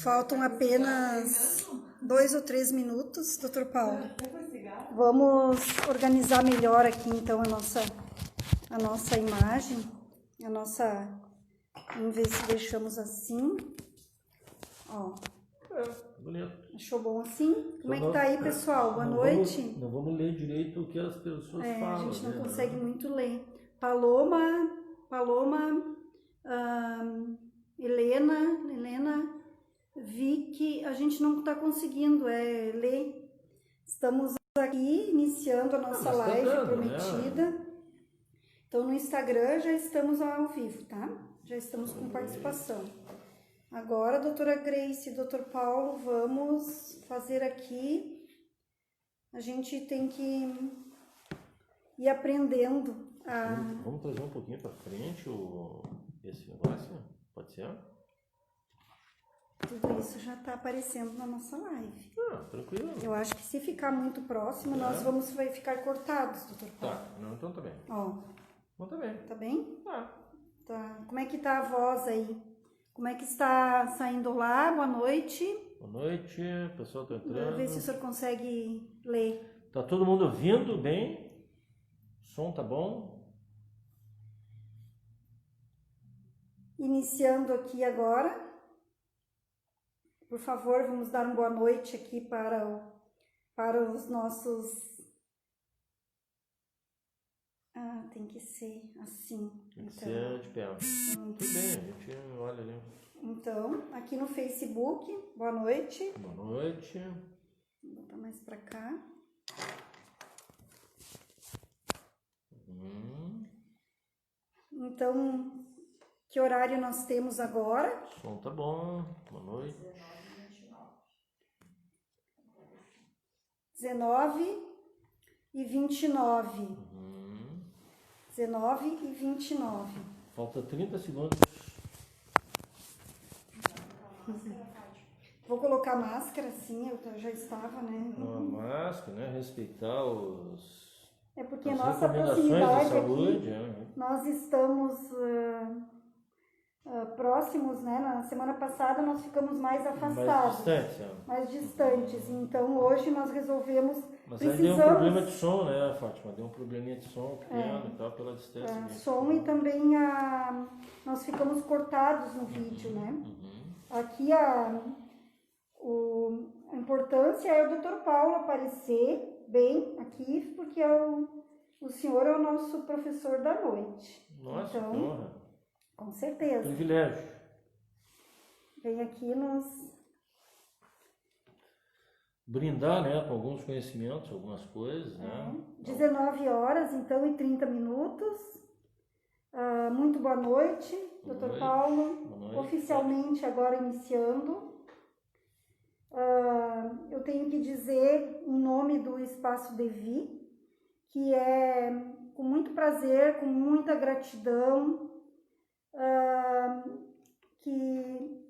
Faltam apenas 2 ou 3 minutos, Dr. Paulo. Vamos organizar melhor aqui, então, a nossa imagem. Vamos ver se deixamos assim. Ó. Bonito. Achou bom assim? Como é que tá aí, pessoal? Boa noite. Não vamos ler direito o que as pessoas falam. A gente não né? consegue muito ler. Paloma, Helena, Vicky, a gente não está conseguindo ler. Estamos aqui iniciando a nossa live prometida. Né? Então, no Instagram já estamos ao vivo, tá? Já estamos com participação. Agora, doutora Grace e doutor Paulo, vamos fazer aqui. A gente tem que ir aprendendo a... Vamos trazer um pouquinho para frente esse negócio? Pode ser? Tudo isso já está aparecendo na nossa live. Tranquilo. Eu acho que se ficar muito próximo, nós vamos ficar cortados, doutor Paulo. Tá, não, então tá bem. Ó. Então tá bem. Tá bem? Tá. Como é que tá a voz aí? Como é que está saindo lá? Boa noite. Boa noite, o pessoal tá entrando. Vamos ver se o senhor consegue ler. Tá todo mundo ouvindo bem? O som tá bom? Iniciando aqui agora. Por favor, vamos dar uma boa noite aqui para os nossos... tem que ser assim. Tem que ser de pé. Tudo bem, a gente olha ali. Então, aqui no Facebook, boa noite. Boa noite. Vou botar mais para cá. Então, que horário nós temos agora? O som tá bom. Boa noite. 19h29. 19h29. Falta 30 segundos. Vou colocar máscara, sim, eu já estava, né? Máscara, né? Respeitar os... porque a nossa proximidade saúde, aqui, nós estamos próximos, né? Na semana passada nós ficamos mais afastados. Mais distantes. Então hoje nós resolvemos... Mas aí deu um problema de som, né, Fátima? Deu um probleminha de som pequeno e tal, pela distância. Som e também nós ficamos cortados no vídeo, né? Aqui a importância é o Dr. Paulo aparecer bem aqui, porque o senhor é o nosso professor da noite. Nossa, então, que honra. Com certeza. Privilégio. Vem aqui nos... brindar, né, com alguns conhecimentos, algumas coisas, né? 19 horas, então, e 30 minutos. Muito boa noite, Dr. Paulo. Boa noite. Oficialmente agora iniciando. Eu tenho que dizer, em nome do Espaço Devi, que é com muito prazer, com muita gratidão, que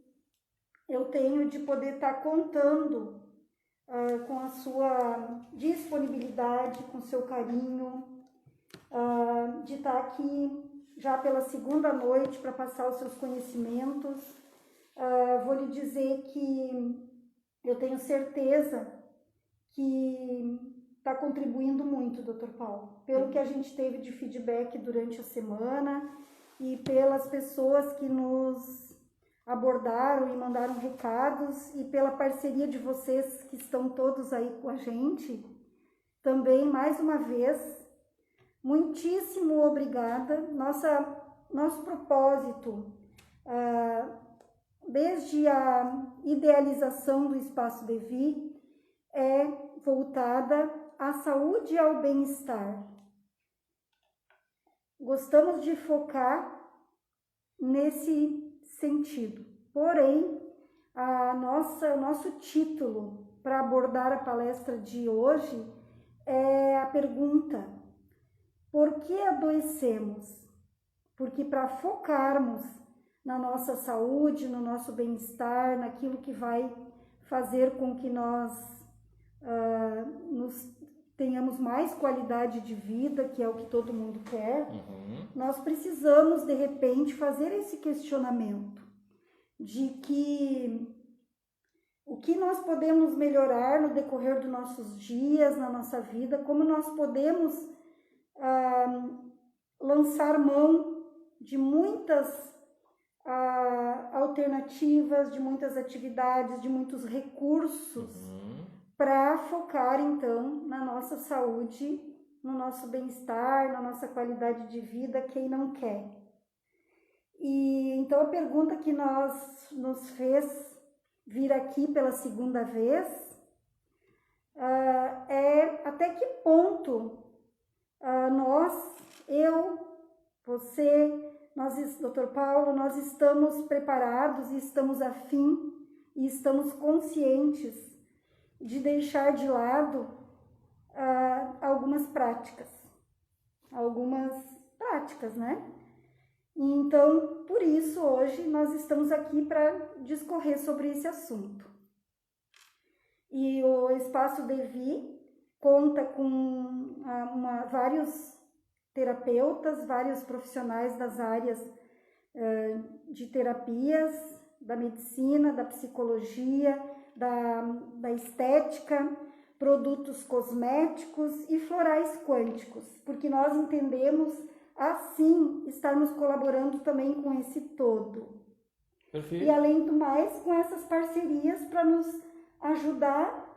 eu tenho de poder estar contando com a sua disponibilidade, com o seu carinho, de estar aqui já pela segunda noite para passar os seus conhecimentos. Vou lhe dizer que eu tenho certeza que está contribuindo muito, Dr. Paulo, pelo que a gente teve de feedback durante a semana e pelas pessoas que nos abordaram e mandaram recados e pela parceria de vocês que estão todos aí com a gente. Também, mais uma vez, muitíssimo obrigada. Nosso propósito, desde a idealização do Espaço Devi, é voltada à saúde e ao bem-estar. Gostamos de focar nesse sentido. Porém, o nosso título para abordar a palestra de hoje é a pergunta: por que adoecemos? Porque para focarmos na nossa saúde, no nosso bem-estar, naquilo que vai fazer com que nós tenhamos mais qualidade de vida, que é o que todo mundo quer, nós precisamos, de repente, fazer esse questionamento de que que nós podemos melhorar no decorrer dos nossos dias, na nossa vida, como nós podemos lançar mão de muitas alternativas, de muitas atividades, de muitos recursos para focar então na nossa saúde, no nosso bem-estar, na nossa qualidade de vida, quem não quer. E então a pergunta que nos fez vir aqui pela segunda vez é até que ponto você, Dr. Paulo, nós estamos preparados e estamos afim e estamos conscientes de deixar de lado algumas práticas, né? Então, por isso, hoje nós estamos aqui para discorrer sobre esse assunto. E o Espaço Devi conta com vários terapeutas, vários profissionais das áreas de terapias, da medicina, da psicologia, da estética, produtos cosméticos e florais quânticos, porque nós entendemos assim estarmos colaborando também com esse todo. Perfeito. E além do mais, com essas parcerias para nos ajudar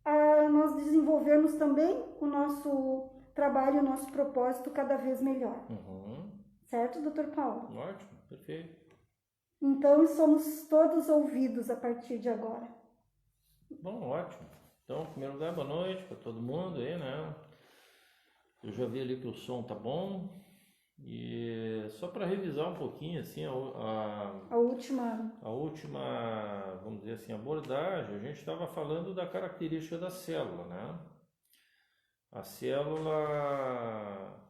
a nós desenvolvermos também o nosso trabalho, o nosso propósito cada vez melhor. Certo, Dr. Paulo? Ótimo, perfeito. Então, somos todos ouvidos a partir de agora. Bom, ótimo. Então, em primeiro lugar, boa noite para todo mundo aí, né? Eu já vi ali que o som tá bom. E só para revisar um pouquinho assim a última, vamos dizer assim, abordagem, a gente estava falando da característica da célula, né? A célula,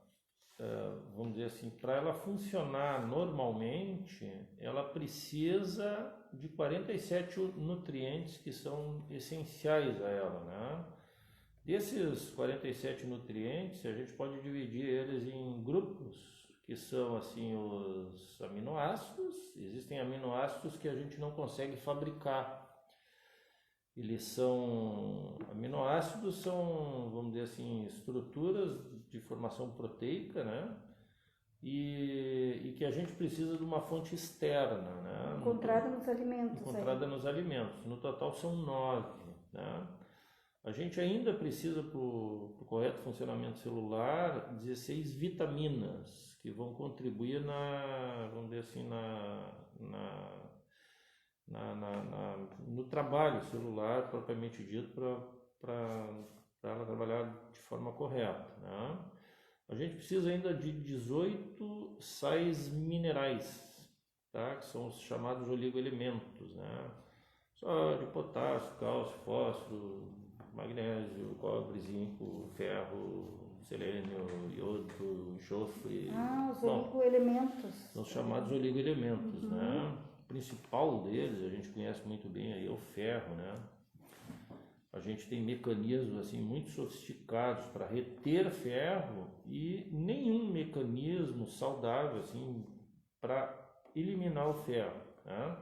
vamos dizer assim, para ela funcionar normalmente, ela precisa de 47 nutrientes que são essenciais a ela, né? Desses 47 nutrientes, a gente pode dividir eles em grupos, que são assim os aminoácidos. Existem aminoácidos que a gente não consegue fabricar. Aminoácidos são, vamos dizer assim, estruturas de formação proteica, né? E que a gente precisa de uma fonte externa, né? Encontrada nos alimentos. Nos alimentos. No total são 9, né? A gente ainda precisa, para o correto funcionamento celular, 16 vitaminas que vão contribuir vamos dizer assim, no trabalho celular propriamente dito para ela trabalhar de forma correta, né? A gente precisa ainda de 18 sais minerais, tá? Que são os chamados oligoelementos, né? Sódio, potássio, cálcio, fósforo, magnésio, cobre, zinco, ferro, selênio, iodo, enxofre. Os oligoelementos. São os chamados oligoelementos, né? O principal deles, a gente conhece muito bem aí, é o ferro, né? A gente tem mecanismos assim muito sofisticados para reter ferro e nenhum mecanismo saudável assim para eliminar o ferro, né?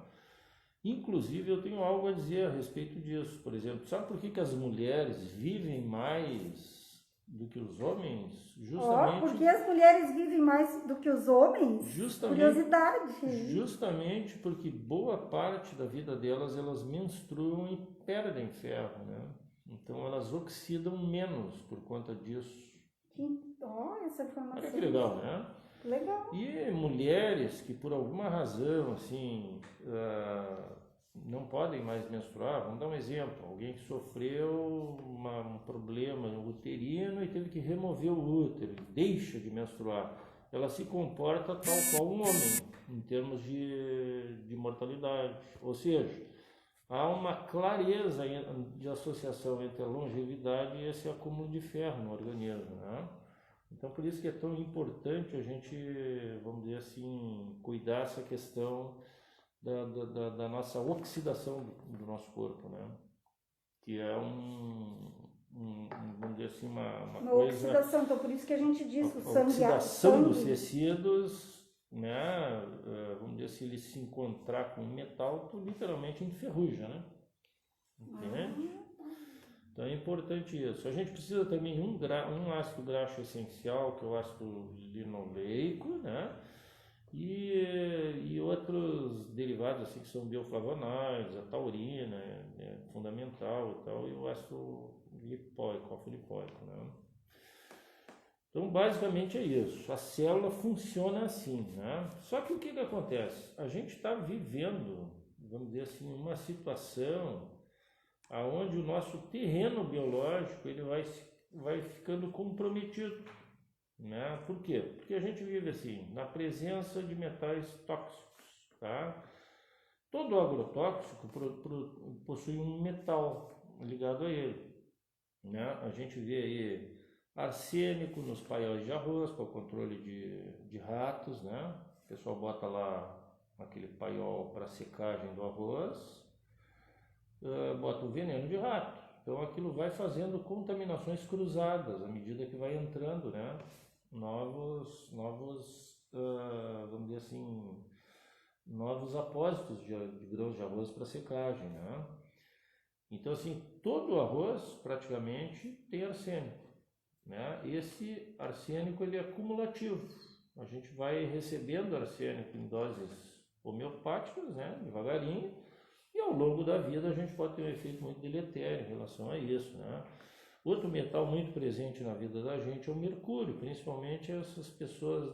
Inclusive, eu tenho algo a dizer a respeito disso. Por exemplo, sabe por que as mulheres vivem mais do que os homens? Justamente... porque as mulheres vivem mais do que os homens? Curiosidade. Justamente porque boa parte da vida delas, elas menstruam e perdem ferro, né? Então, elas oxidam menos por conta disso. Essa informação. Olha que legal, né? Legal. E mulheres que por alguma razão assim não podem mais menstruar, vamos dar um exemplo, alguém que sofreu um problema uterino e teve que remover o útero, deixa de menstruar, ela se comporta tal qual um homem em termos de mortalidade, ou seja, há uma clareza de associação entre a longevidade e esse acúmulo de ferro no organismo, né? Então, por isso que é tão importante a gente, vamos dizer assim, cuidar essa questão da nossa oxidação do nosso corpo, né? Que é vamos dizer assim, uma coisa... oxidação, então por isso que a gente diz que o sangue... oxidação dos tecidos, né? Vamos dizer, se ele se encontrar com metal, tu literalmente enferruja, né? entende? Então é importante isso. A gente precisa também um ácido graxo essencial, que é o ácido linoleico, né? E outros derivados assim que são bioflavonoides, a taurina é fundamental e tal, e o ácido lipóico, alfa-lipóico, né? Então, basicamente é isso. A célula funciona assim, né? Só que o que acontece? A gente está vivendo, vamos dizer assim, uma situação aonde o nosso terreno biológico ele vai ficando comprometido, né? Por quê? Porque a gente vive assim, na presença de metais tóxicos, tá? Todo agrotóxico possui um metal ligado a ele, né? A gente vê aí arsênico nos paióis de arroz para o controle de ratos, né? O pessoal bota lá aquele paiol para secagem do arroz, bota o veneno de rato. Então aquilo vai fazendo contaminações cruzadas à medida que vai entrando, né? Novos, vamos dizer assim, novos apósitos de grãos de arroz para secagem, né? Então assim, todo o arroz praticamente tem arsênico, né? Esse arsênico ele é cumulativo. A gente vai recebendo arsênico em doses homeopáticas, né? Devagarinho, e ao longo da vida a gente pode ter um efeito muito deletério em relação a isso, né? Outro metal muito presente na vida da gente é o mercúrio, principalmente essas pessoas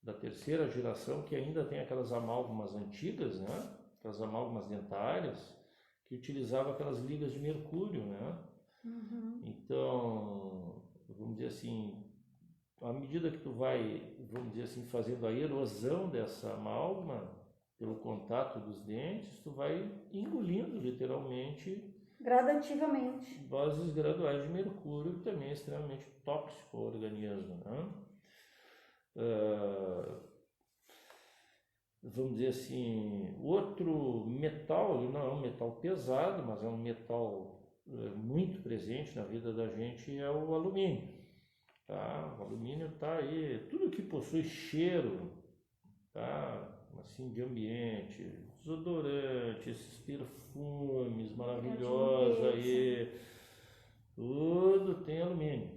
da terceira geração que ainda tem aquelas amálgamas antigas, né? Aquelas amálgamas dentárias, que utilizavam aquelas ligas de mercúrio, né? Então, vamos dizer assim, à medida que tu vai, vamos dizer assim, fazendo a erosão dessa amálgama pelo contato dos dentes, tu vai engolindo literalmente gradativamente doses graduais de mercúrio, que também é extremamente tóxico ao organismo, né? Vamos dizer assim, outro metal, ele não é um metal pesado, mas é um metal muito presente na vida da gente, é o alumínio, tá? O alumínio está aí, tudo que possui cheiro, tá? Assim, de ambiente, desodorantes, esses perfumes maravilhosos aí, tudo tem alumínio,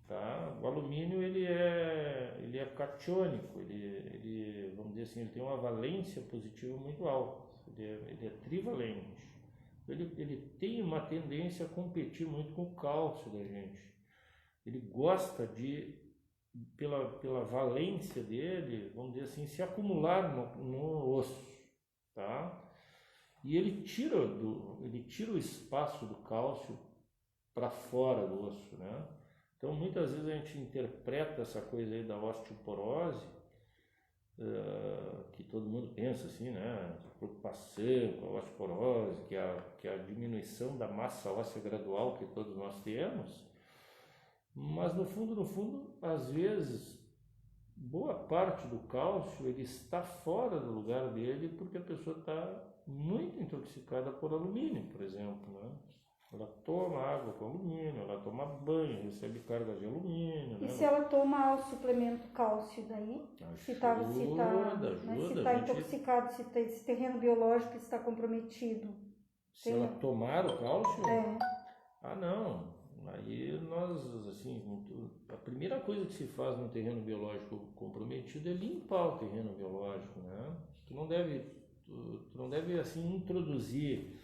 tá? O alumínio ele é catiônico, ele vamos dizer assim, ele tem uma valência positiva muito alta, ele é trivalente. Ele tem uma tendência a competir muito com o cálcio da gente. Ele gosta de, pela valência dele, vamos dizer assim, se acumular no osso, tá? E ele tira o espaço do cálcio para fora do osso, né? Então, muitas vezes a gente interpreta essa coisa aí da osteoporose, que todo mundo pensa assim, né? Preocupação com a osteoporose, que é a diminuição da massa óssea gradual que todos nós temos, mas no fundo, às vezes, boa parte do cálcio ele está fora do lugar dele porque a pessoa está muito intoxicada por alumínio, por exemplo, né? Ela toma água com alumínio, ela toma banho, recebe cargas de alumínio. E né? se ela toma o suplemento cálcio daí? Se está intoxicado, se esse terreno biológico está comprometido. Se ela tomar o cálcio? É. Ah, não. Aí nós, assim, a primeira coisa que se faz no terreno biológico comprometido é limpar o terreno biológico, né? Tu não deve assim, introduzir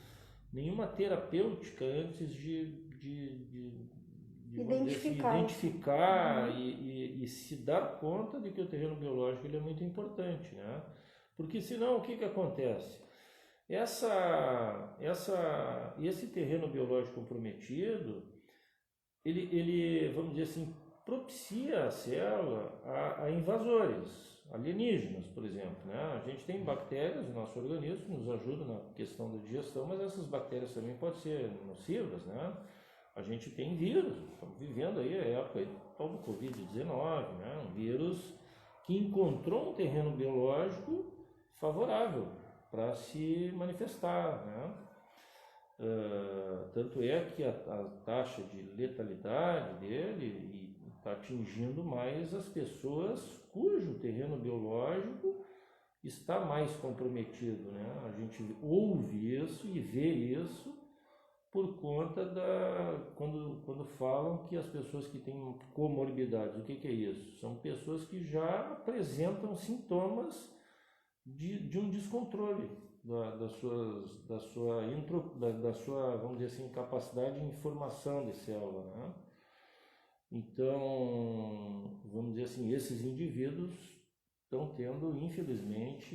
nenhuma terapêutica antes de identificar e se dar conta de que o terreno biológico ele é muito importante, né? Porque senão o que acontece? Esse terreno biológico comprometido, ele, vamos dizer assim, propicia a célula a invasores alienígenas, por exemplo, né? A gente tem bactérias no nosso organismo que nos ajudam na questão da digestão, mas essas bactérias também podem ser nocivas, né? A gente tem vírus, estamos vivendo aí a época aí do Covid-19, né? Um vírus que encontrou um terreno biológico favorável para se manifestar, né? Tanto é que a taxa de letalidade dele está atingindo mais as pessoas cujo terreno biológico está mais comprometido, né? A gente ouve isso e vê isso por conta quando falam que as pessoas que têm comorbidades, o que é isso? São pessoas que já apresentam sintomas de um descontrole da sua, vamos dizer assim, capacidade de informação de célula, né? Então, vamos dizer assim, esses indivíduos estão tendo, infelizmente,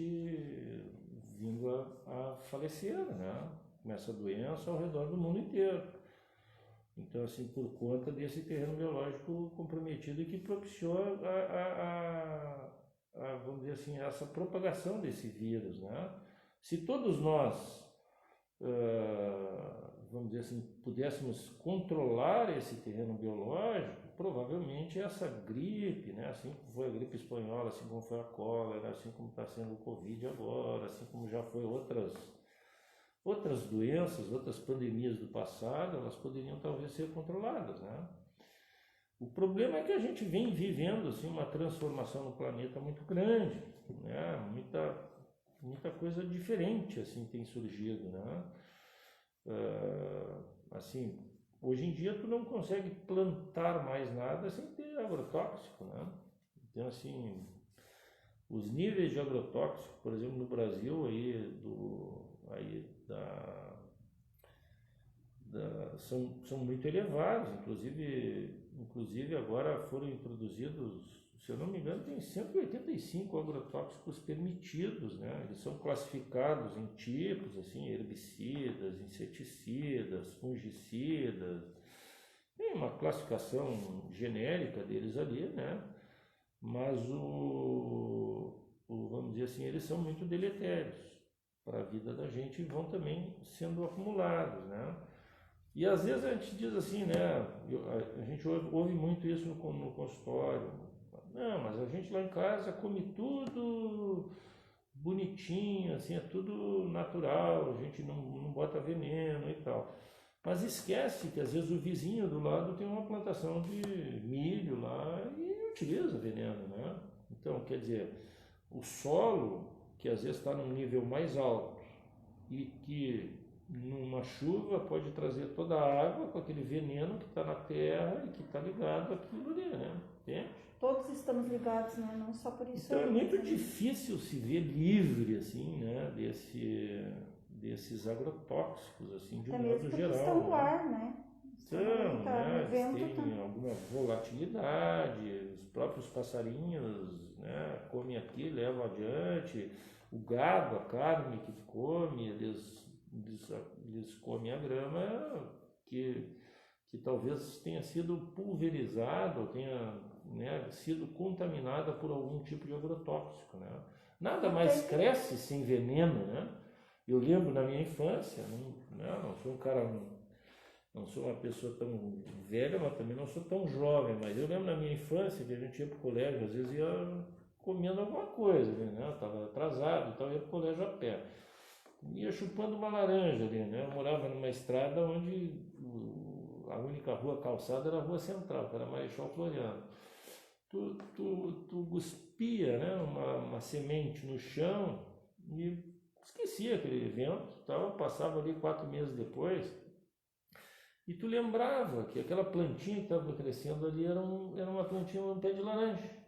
vindo a falecer, né? Com essa doença ao redor do mundo inteiro. Então, assim, por conta desse terreno biológico comprometido que propiciou vamos dizer assim, essa propagação desse vírus, né? Se todos nós, vamos dizer assim, pudéssemos controlar esse terreno biológico, provavelmente essa gripe, né? Assim como foi a gripe espanhola, assim como foi a cólera, assim como está sendo o Covid agora, assim como já foi outras doenças, outras pandemias do passado, elas poderiam talvez ser controladas, né? O problema é que a gente vem vivendo assim, uma transformação no planeta muito grande, né? Muita coisa diferente assim tem surgido, né? Assim, hoje em dia tu não consegue plantar mais nada sem ter agrotóxico, né? Então assim, os níveis de agrotóxico, por exemplo, no Brasil são muito elevados, inclusive agora foram introduzidos, se eu não me engano, tem 185 agrotóxicos permitidos, né? Eles são classificados em tipos, assim, herbicidas, inseticidas, fungicidas, tem uma classificação genérica deles ali, né? Mas vamos dizer assim, eles são muito deletérios para a vida da gente e vão também sendo acumulados, né? E às vezes a gente diz assim, né? A gente ouve muito isso no consultório. Não, mas a gente lá em casa come tudo bonitinho, assim, é tudo natural, a gente não bota veneno e tal. Mas esquece que às vezes o vizinho do lado tem uma plantação de milho lá e utiliza veneno, né? Então, quer dizer, o solo, que às vezes está num nível mais alto e que numa chuva pode trazer toda a água com aquele veneno que está na terra e que está ligado àquilo ali, né? Entende? Todos estamos ligados, né? Não só por isso. Então é muito difícil se ver livre, assim, né? Desses agrotóxicos, assim, de um modo geral. Estão no ar, né? Então, né? Eles têm alguma volatilidade, os próprios passarinhos, né? Comem aqui, levam adiante, o gado, a carne que come, eles comem a grama que talvez tenha sido pulverizada ou tenha, né, sido contaminada por algum tipo de agrotóxico, né? Nada mais cresce sem veneno, né? Eu lembro na minha infância, não sou um cara, não sou uma pessoa tão velha, mas também não sou tão jovem, mas eu lembro na minha infância que a gente ia para o colégio, às vezes ia comendo alguma coisa, né? Estava atrasado, então ia para o colégio a pé. Ia chupando uma laranja ali, né? Eu morava numa estrada onde a única rua calçada era a rua central, que era Marechal Floriano. Tu cuspia, né, uma semente no chão e esquecia aquele evento, passava ali 4 meses depois e tu lembrava que aquela plantinha que estava crescendo ali era uma plantinha, um pé de laranja.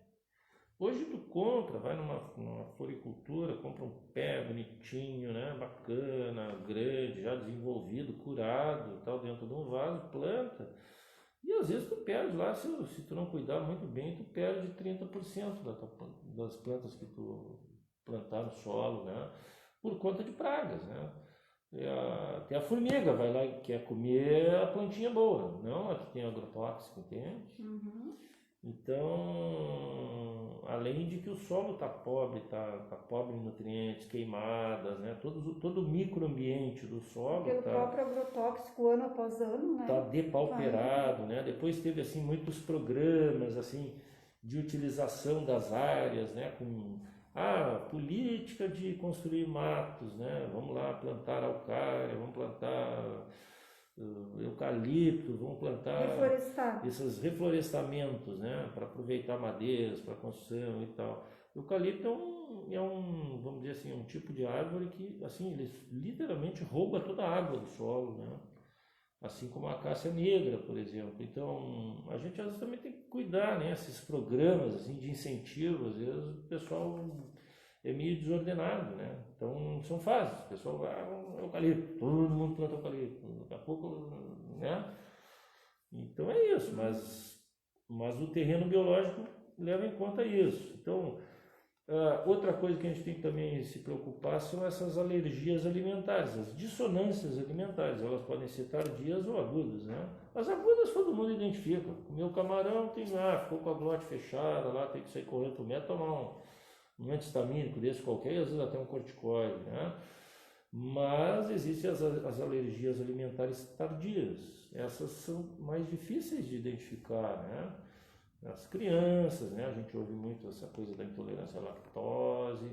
Hoje tu compra, vai numa floricultura, compra um pé bonitinho, né, bacana, grande, já desenvolvido, curado, tal, dentro de um vaso, planta. E às vezes tu perde lá, se tu não cuidar muito bem, tu perde 30% das plantas que tu plantar no solo, né, por conta de pragas, né. Até a formiga vai lá e quer comer a plantinha boa, não a que tem agrotóxico, entende? Uhum. Então, além de que o solo está pobre, tá pobre em nutrientes, queimadas, né? Todo o microambiente do solo pelo próprio agrotóxico ano após ano, né? Está depauperado, né? Depois teve assim muitos programas assim de utilização das áreas, né? Com política de construir matos, né? Vamos lá plantar araucária, vamos plantar eucalipto, vamos plantar esses reflorestamentos, né, para aproveitar madeiras para construção e tal. Eucalipto vamos dizer assim, um tipo de árvore que, assim, ele literalmente rouba toda a água do solo, né? Assim como a acácia negra, por exemplo. Então, a gente às vezes também tem que cuidar, né? Esses programas assim, de incentivo, às vezes o pessoal é meio desordenado, né? Então, são fases. O pessoal vai, eucalipto, todo mundo planta eucalipto. Daqui a pouco, né? Então, é isso. Mas o terreno biológico leva em conta isso. Então, outra coisa que a gente tem que também se preocupar são essas alergias alimentares, as dissonâncias alimentares. Elas podem ser tardias ou agudas, né? As agudas todo mundo identifica. Comeu camarão, ficou com a glote fechada, lá tem que sair correndo pro médico, tomar um anti-histamínico desse qualquer, e às vezes até um corticoide, né? Mas existem as alergias alimentares tardias. Essas são mais difíceis de identificar, né? As crianças, né? A gente ouve muito essa coisa da intolerância à lactose,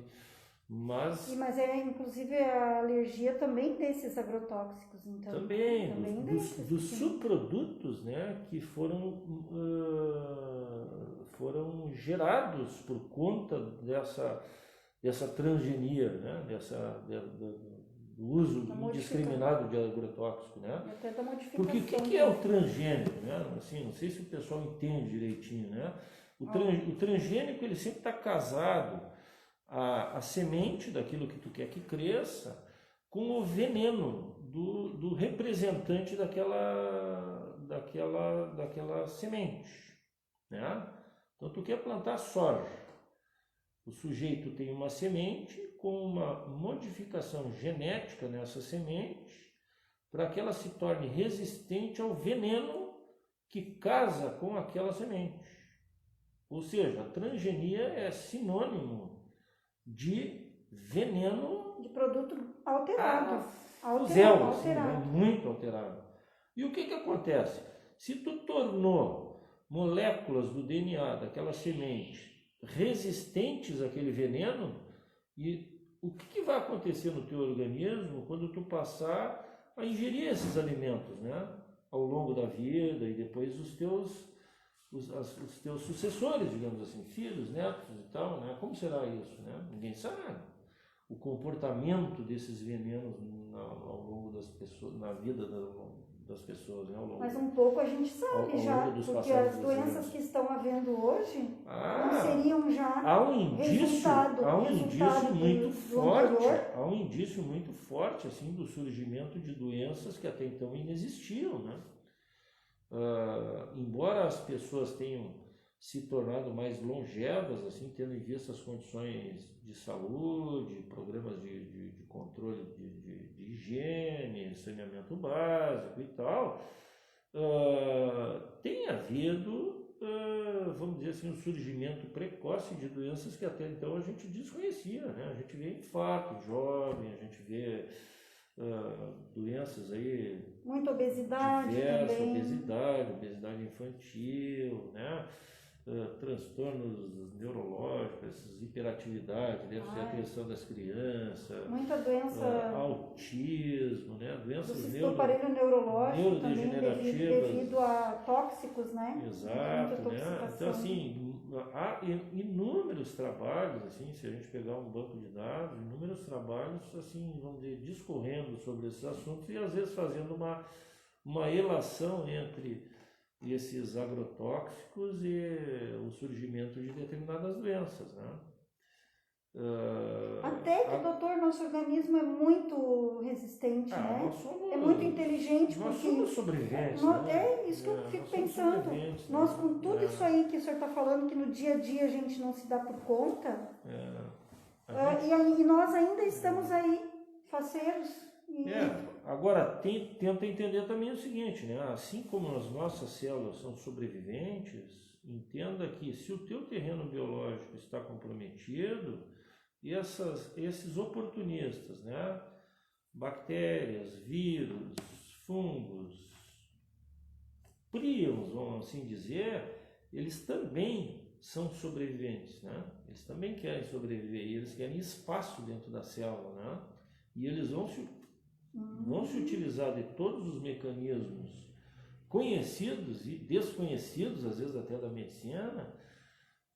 mas Inclusive a alergia também desses agrotóxicos, então. também desses, dos subprodutos, né? Que foram gerados por conta dessa transgenia, né? Do uso indiscriminado de agrotóxico, né? E até da modificação. Porque o que é o transgênico, né? Assim, não sei se o pessoal entende direitinho, né? O transgênico, ele sempre está casado à semente daquilo que tu quer que cresça com o veneno do representante daquela semente, né? Então, tu quer plantar soja. O sujeito tem uma semente com uma modificação genética nessa semente para que ela se torne resistente ao veneno que casa com aquela semente. Ou seja, a transgenia é sinônimo de veneno, de produto alterado. Né? Muito alterado. E o que acontece? Se tu tornou moléculas do DNA daquela semente resistentes àquele veneno, e o que vai acontecer no teu organismo quando tu passar a ingerir esses alimentos, né? Ao longo da vida, e depois os teus sucessores, digamos assim, filhos, netos e tal, né? Como será isso, né? Ninguém sabe. O comportamento desses venenos ao longo das pessoas, na vida das pessoas, né? Mas um pouco a gente sabe já, porque as doenças que estão havendo hoje não seriam já há um indício muito forte assim do surgimento de doenças que até então inexistiam, né? Embora as pessoas tenham se tornado mais longevas, assim, tendo em vista as condições de saúde, programas de controle de higiene, saneamento básico e tal, tem havido, vamos dizer assim, um surgimento precoce de doenças que até então a gente desconhecia, né? A gente vê infarto jovem, a gente vê doenças aí, muita obesidade diversas, também. obesidade infantil, né? Transtornos neurológicos, hiperatividade, déficit de atenção das crianças, muita doença, autismo, né? Doenças do aparelho neurológico também neurodegenerativas, devido a tóxicos, né? Exato, né? Então, assim, há inúmeros trabalhos, assim, se a gente pegar um banco de dados, inúmeros trabalhos, assim, vamos dizer, discorrendo sobre esses assuntos e às vezes fazendo uma relação entre esses agrotóxicos e o surgimento de determinadas doenças, né? Até que, doutor, nosso organismo é muito resistente, né? É muito inteligente. Nós somos sobreviventes. É isso que eu fico pensando. Nós, com tudo isso aí que o senhor está falando, que no dia a dia a gente não se dá por conta, e nós ainda estamos aí, faceiros. Agora, tenta entender também o seguinte, né? Assim como as nossas células são sobreviventes, entenda que se o teu terreno biológico está comprometido, esses oportunistas, né? Bactérias, vírus, fungos, prions, vamos assim dizer, eles também são sobreviventes, né? Eles também querem sobreviver e eles querem espaço dentro da célula, né? E eles vão se utilizar de todos os mecanismos conhecidos e desconhecidos, às vezes até da medicina,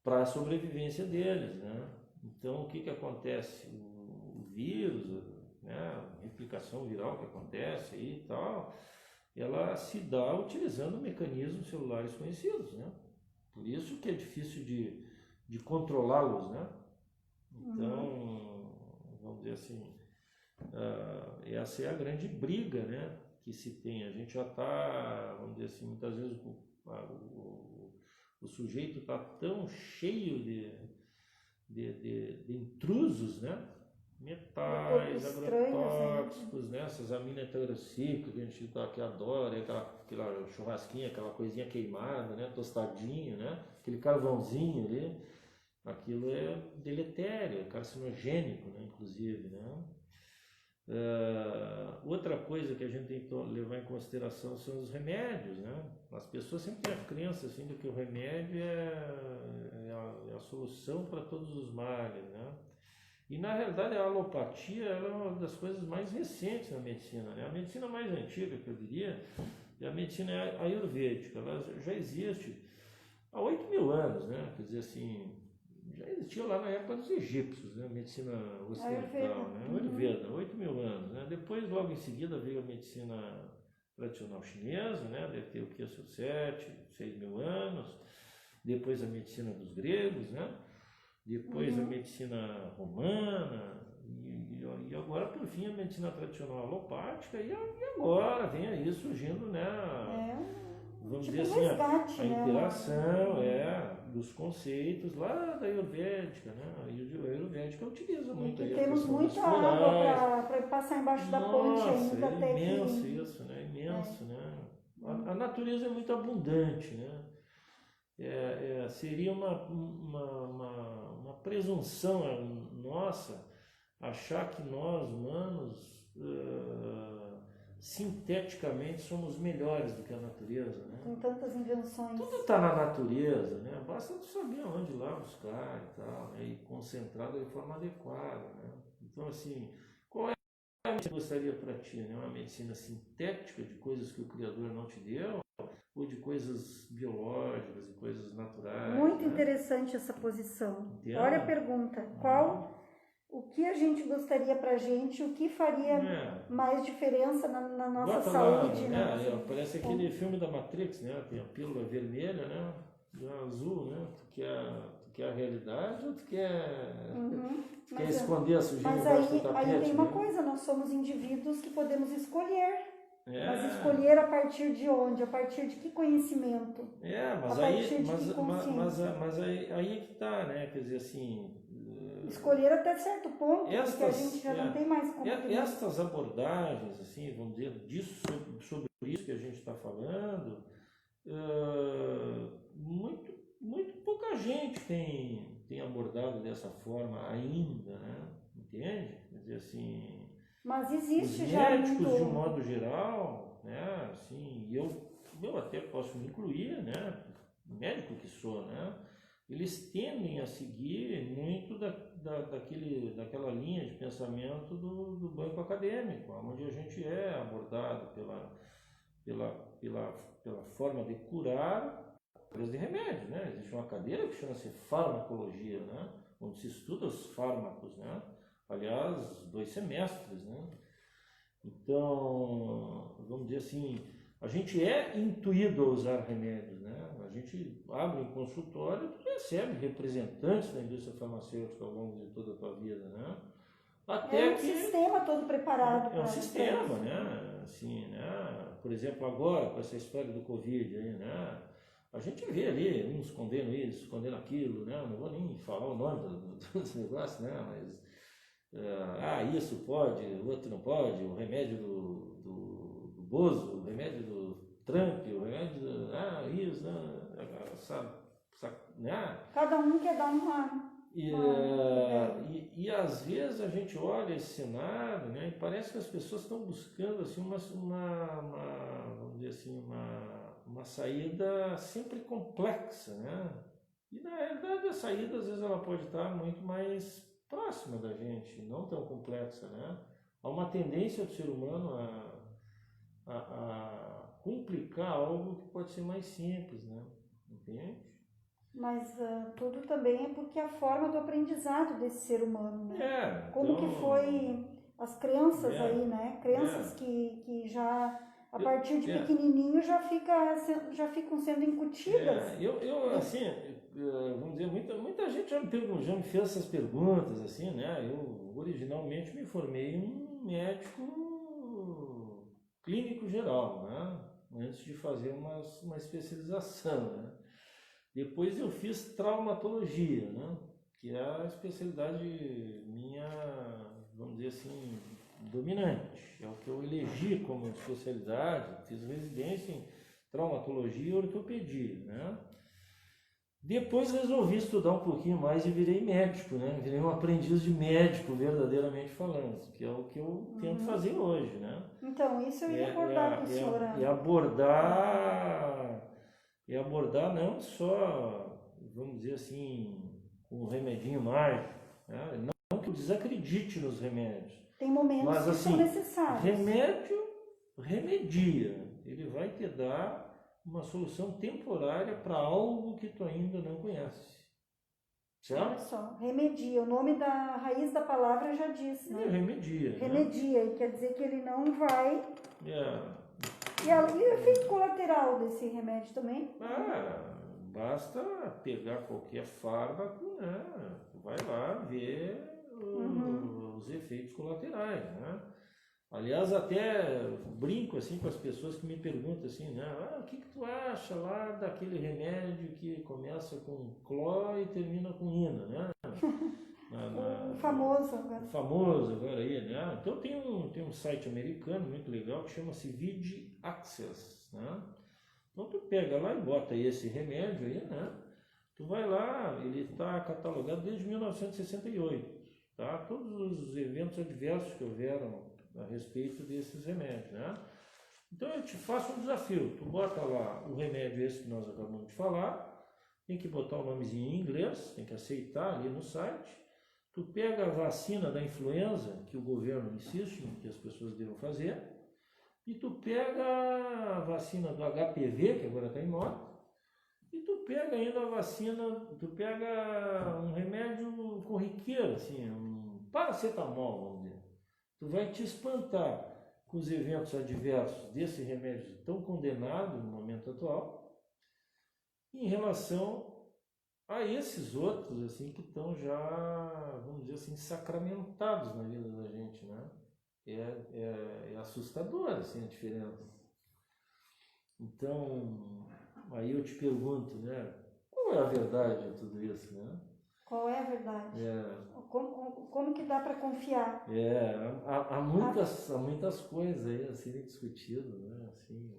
para a sobrevivência deles, né? Então, o que que acontece? O vírus, né, a replicação viral que acontece aí e tal, ela se dá utilizando mecanismos celulares conhecidos, né? Por isso que é difícil de controlá-los, né? Então, vamos dizer assim, essa é a grande briga, né, que se tem. A gente já está, vamos dizer assim, muitas vezes o sujeito está tão cheio de intrusos, né? Metais, agrotóxicos, né? Essas aminas heterocíclicas que a gente que adora, aquela churrasquinha, aquela coisinha queimada, né? Tostadinho, né? Aquele carvãozinho ali, aquilo é deletério, é carcinogênico, né? Inclusive, né? Outra coisa que a gente tem que levar em consideração são os remédios, né? As pessoas sempre têm a crença assim, de que o remédio é a solução para todos os males, né? E na realidade a alopatia ela é uma das coisas mais recentes na medicina, né? A medicina mais antiga, que eu diria, é a medicina ayurvédica. Ela já existe há 8.000 anos, né? Quer dizer assim, já existia lá na época dos egípcios, né? A medicina ocidental, né? Ayurveda, 8.000 anos, né? Depois, logo em seguida, veio a medicina tradicional chinesa, né? Deve ter o que, seus 6.000 anos. Depois a medicina dos gregos, né? Depois a medicina romana, e agora, por fim, a medicina tradicional alopática, e agora vem aí surgindo, né? Vamos dizer assim, a interação dos conceitos lá da Ayurvédica, né? A Ayurvédica utiliza muito aí a temos questão muita das florais. água para passar embaixo da ponte ainda. É imenso isso, né? Imenso, né? A natureza é muito abundante, né? Seria uma presunção nossa achar que nós, humanos, sinteticamente somos melhores do que a natureza, né? Com tantas invenções. Tudo está na natureza, né? Basta tu saber onde ir lá buscar e tal, né? E concentrado de forma adequada, né? Então, assim, qual é a medicina que você gostaria para ti, né? Uma medicina sintética de coisas que o Criador não te deu, ou de coisas biológicas e coisas naturais? Muito né? Interessante essa posição. Entendo. Olha a pergunta, o que a gente gostaria pra gente, o que faria mais diferença na nossa saúde? Parece aquele filme da Matrix, né? Tem a pílula vermelha, né? E a azul, né? Tu quer a realidade ou tu quer esconder a sujeira embaixo do tapete? Mas aí tem uma coisa, nós somos indivíduos que podemos escolher. Mas escolher a partir de onde? A partir de que conhecimento? Mas aí que tá, né? Quer dizer assim... Escolher até certo ponto, porque a gente já não tem mais como... Estas abordagens, assim, vamos dizer, sobre isso que a gente está falando, muito pouca gente tem abordado dessa forma ainda, né? Entende? Quer dizer assim... Mas existe os já médicos, de um modo geral, né, assim, eu até posso me incluir, né, médico que sou, né, eles tendem a seguir muito daquela linha de pensamento do banco acadêmico, onde a gente é abordado pela forma de curar através de remédio, né, existe uma cadeira que chama-se farmacologia, né, onde se estuda os fármacos, né. Aliás, 2 semestres, né? Então, vamos dizer assim, a gente é intuído a usar remédios, né? A gente abre um consultório e recebe representantes da indústria farmacêutica ao longo de toda a tua vida, né? Até sistema todo preparado. É um sistema, né? Assim, né? Por exemplo, agora, com essa história do Covid aí, né? A gente vê ali, uns condenam isso, condenam aquilo, né? Não vou nem falar o nome dos negócios, né? Mas... isso pode, o outro não pode, o remédio do Bozo, o remédio do Trump, o remédio isso, né? Cada um quer dar uma... E às vezes a gente olha esse cenário, né, e parece que as pessoas estão buscando assim, vamos dizer assim, uma saída sempre complexa, né? E na realidade a saída às vezes ela pode estar muito mais próxima da gente, não tão complexa, né? Há uma tendência do ser humano a complicar algo que pode ser mais simples, né? Entende? Mas tudo também é porque a forma do aprendizado desse ser humano, né? Como então, que foi as crenças é, aí, né? Crenças é, que já, a eu, partir de é, pequenininho, já ficam sendo incutidas. assim, vamos dizer, muita gente já me fez essas perguntas, assim, né? Eu originalmente me formei um médico clínico geral, né? Antes de fazer uma especialização, né? Depois eu fiz traumatologia, né? Que é a especialidade minha, vamos dizer assim, dominante. É o que eu elegi como especialidade. Fiz residência em traumatologia e ortopedia, né? Depois resolvi estudar um pouquinho mais e virei médico, né? Virei um aprendiz de médico, verdadeiramente falando, que é o que eu tento fazer hoje, né? Então, isso eu ia abordar com a senhora. E abordar não só, vamos dizer assim, com um remedinho mágico, né? Não que eu desacredite nos remédios, Tem momentos mas que são assim, necessários. remédio remedia, ele vai te dar uma solução temporária para algo que tu ainda não conhece. Olha Certo? só, remedia. O nome da raiz da palavra já diz, né? Ele remedia, né? Remedia, e quer dizer que ele não vai. É, E o efeito colateral desse remédio também? basta pegar qualquer fármaco, né? Tu vai lá ver os efeitos colaterais, né? Aliás, até brinco assim com as pessoas que me perguntam assim, né? O que tu acha lá daquele remédio que começa com cló e termina com ina, né? O famoso agora. O famoso agora aí, né? Então tem um site americano muito legal que chama-se VID Access, né? Então tu pega lá e bota esse remédio aí, né? Tu vai lá, ele está catalogado desde 1968, tá? Todos os eventos adversos que houveram a respeito desses remédios, né? Então eu te faço um desafio, tu bota lá o remédio esse que nós acabamos de falar, tem que botar o nomezinho em inglês, tem que aceitar ali no site, tu pega a vacina da influenza, que o governo insiste em que as pessoas devam fazer, e tu pega a vacina do HPV, que agora está em moda, e tu pega ainda a vacina, tu pega um remédio corriqueiro, assim, um paracetamol, vamos dizer. Tu vai te espantar com os eventos adversos desse remédio tão condenado no momento atual, em relação a esses outros, assim, que estão já, vamos dizer assim, sacramentados na vida da gente, né? É assustador, assim, a diferença. Então, aí eu te pergunto, né? Qual é a verdade de tudo isso, né? Qual é a verdade? Como que dá para confiar? Há muitas coisas aí a serem discutidas, né? Assim,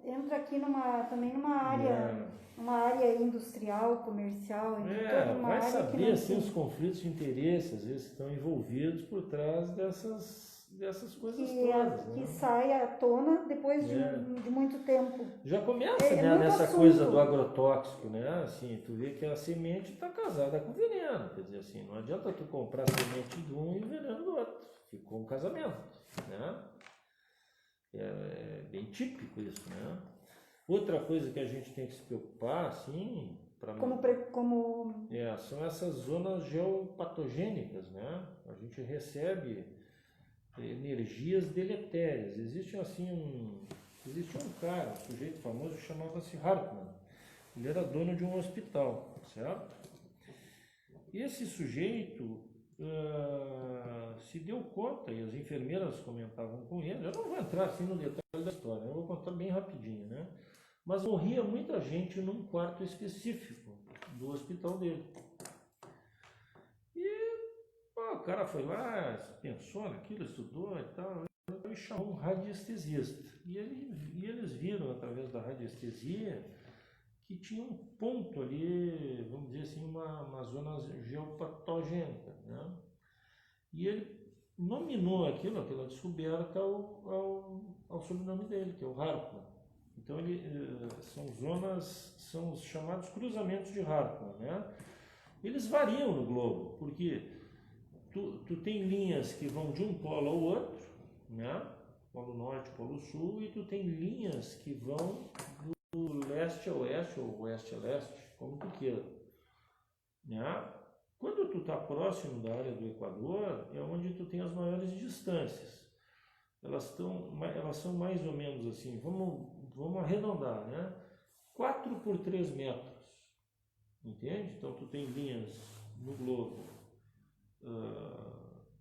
entra aqui também numa área industrial, comercial, toda uma vai área saber que não assim, tem. os conflitos de interesse, às vezes, que estão envolvidos por trás dessas coisas todas. Que Né? sai à tona depois de muito tempo. Já começa né, nessa assunto. coisa do agrotóxico, né? Assim, tu vê que a semente está casada com o veneno. Quer dizer assim, não adianta tu comprar a semente de um e o veneno do outro. Ficou um casamento, né? É bem típico isso, né? Outra coisa que a gente tem que se preocupar, assim, são essas zonas geopatogênicas, né? A gente recebe energias deletérias. Existe um cara, um sujeito famoso, chamava-se Hartmann. Ele era dono de um hospital, certo? E esse sujeito se deu conta, e as enfermeiras comentavam com ele, eu não vou entrar assim no detalhe da história, eu vou contar bem rapidinho, né? Mas morria muita gente num quarto específico do hospital dele. E o cara foi lá, pensou naquilo, estudou e tal, e chamou um radiestesista. E eles viram, através da radiestesia, que tinha um ponto ali, vamos dizer assim, uma zona geopatogênica, né? E ele nominou aquela descoberta ao sobrenome dele, que é o Hartmann. Então são os chamados cruzamentos de Hartmann, né? Eles variam no globo, porque tu tem linhas que vão de um polo ao outro, né? Polo norte, polo sul, e tu tem linhas que vão do leste a oeste ou oeste a leste, como tu queira, né? Quando tu está próximo da área do Equador, é onde tu tem as maiores distâncias. Elas são mais ou menos assim, vamos arredondar, né? 4 por 3 metros, entende? Então tu tem linhas no globo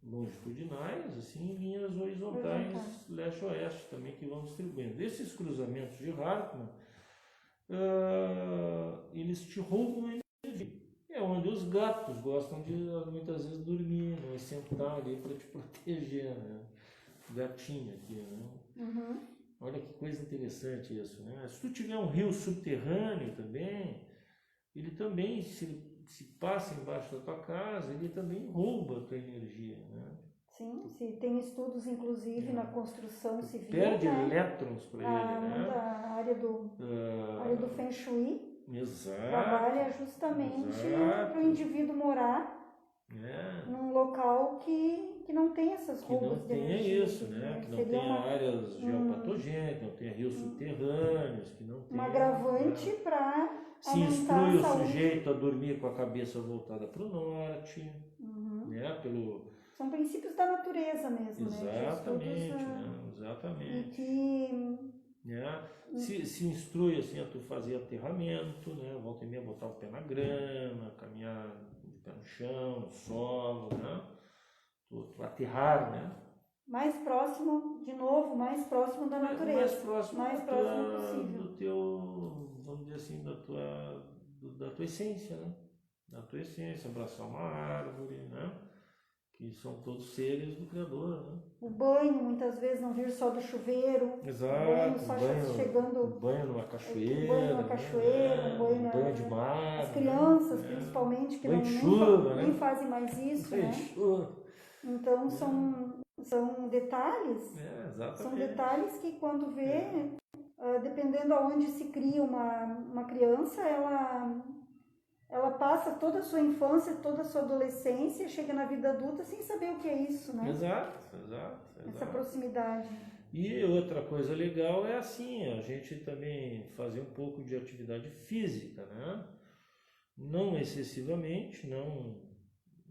longitudinais, assim, e linhas horizontais leste-oeste também que vão distribuindo. Esses cruzamentos de Hartmann, eles te roubam energia. É onde os gatos gostam de muitas vezes dormir, né? E sentar ali para te proteger, né? Gatinho aqui, né? Uhum. Olha que coisa interessante isso, né? Se tu tiver um rio subterrâneo também, ele também se passa embaixo da tua casa, ele também rouba a tua energia, né? Sim, se tem estudos, inclusive, na construção civil, Perde né? elétrons para ele, né? A área do Feng Shui Exato. trabalha justamente para o indivíduo morar num local que não tem essas roubos de energia. Que não tenha isso, né? Que não tenha áreas geopatogênicas, que não tenha rios subterrâneos, que não tenha... Um agravante para se instrui o sujeito a dormir com a cabeça voltada para o norte, né? São princípios da natureza mesmo, exatamente, né? Exatamente. E né? Se instrui assim a tu fazer aterramento, né? Volta e meia botar o pé na grama, caminhar de pé no chão, no solo, né? Tu aterrar, né? Mais próximo, de novo, mais próximo da natureza. Mais próximo possível. Do teu, vamos dizer assim, da tua essência, né? Da tua essência, abraçar uma árvore, né? Que são todos seres do Criador, né? O banho, muitas vezes, não vir só do chuveiro. Exato. Um banho numa cachoeira. Um banho de mar. As crianças, principalmente, que nem fazem mais isso, né? Então, são detalhes. São detalhes que, quando vê, dependendo aonde se cria uma criança, ela passa toda a sua infância, toda a sua adolescência, chega na vida adulta sem saber o que é isso, né? Exato. Essa proximidade. E outra coisa legal é assim, a gente também fazer um pouco de atividade física, né? Não excessivamente, não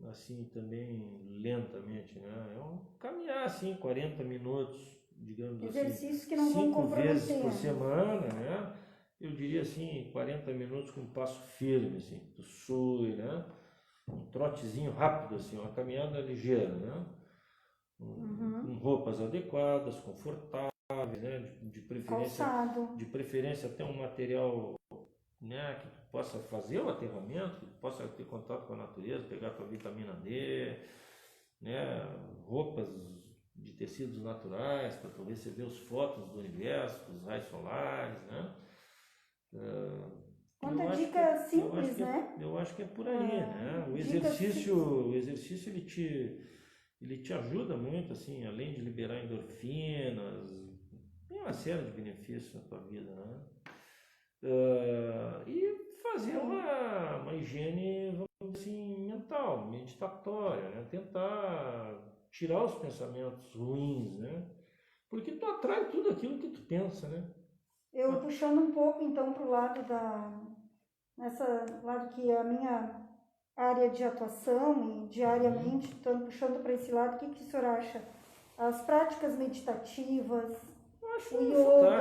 assim também lentamente, né? Caminhar assim 40 minutos, digamos exercícios assim, que não vão 5 vezes por semana, né? Eu diria assim, 40 minutos com um passo firme, assim, tu sue, né? Um trotezinho rápido, assim, uma caminhada ligeira, né? Com roupas adequadas, confortáveis, né? De preferência até um material, né? Que tu possa fazer o aterramento, que tu possa ter contato com a natureza, pegar tua vitamina D, né? Roupas de tecidos naturais para tu receber os fótons do universo, dos raios solares, né? Quanta dica simples, né? Eu acho que é por aí, né? O exercício ele te ajuda muito, assim, além de liberar endorfinas, tem uma série de benefícios na tua vida, né? E fazer uma higiene, vamos dizer assim, mental, meditatória, né? Tentar tirar os pensamentos ruins, né? Porque tu atrai tudo aquilo que tu pensa, né? Eu puxando um pouco, então, para o lado lado que é a minha área de atuação e diariamente, então, puxando para esse lado, o que o senhor acha? As práticas meditativas, o yoga,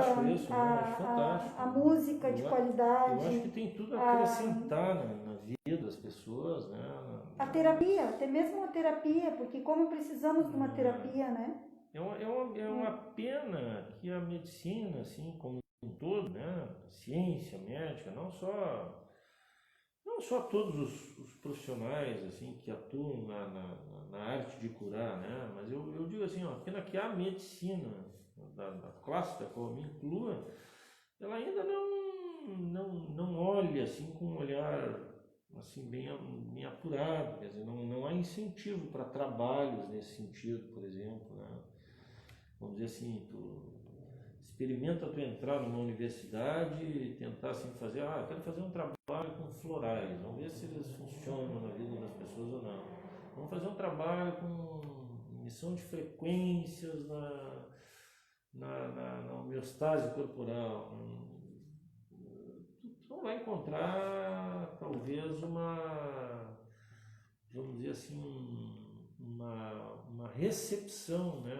a música de qualidade. Eu acho que tem tudo a acrescentar na vida das pessoas, né? A terapia, até mesmo a terapia, porque como precisamos de uma terapia, né? É uma pena que a medicina, assim, como um todo, né? A ciência médica, não só todos os profissionais assim que atuam na arte de curar, né? Mas eu digo assim, ó, pena que a medicina da classe da qual eu me inclua, ela ainda não olha assim com um olhar assim bem apurado, quer dizer, não há incentivo para trabalhos nesse sentido, por exemplo, né? Vamos dizer assim, experimenta tu entrar numa universidade e tentar assim fazer, eu quero fazer um trabalho com florais, vamos ver se eles funcionam na vida das pessoas ou não. Vamos fazer um trabalho com emissão de frequências na homeostase corporal. tu não vai encontrar talvez vamos dizer assim, uma recepção, né,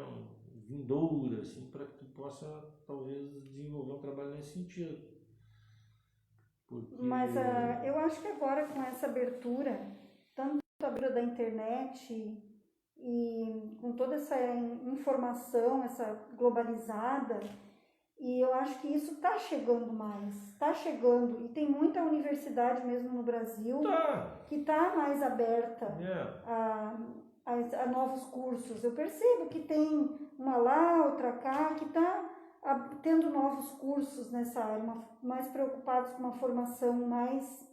vindoura, assim, para que tu possa talvez desenvolver um trabalho nesse sentido. Porque... Mas eu acho que agora com essa abertura, tanto a abertura da internet e com toda essa informação, essa globalizada, e eu acho que isso está chegando mais, está chegando, e tem muita universidade mesmo no Brasil que está mais aberta a novos cursos. Eu percebo que tem uma lá, outra cá, que está tendo novos cursos nessa área, mais preocupados com uma formação mais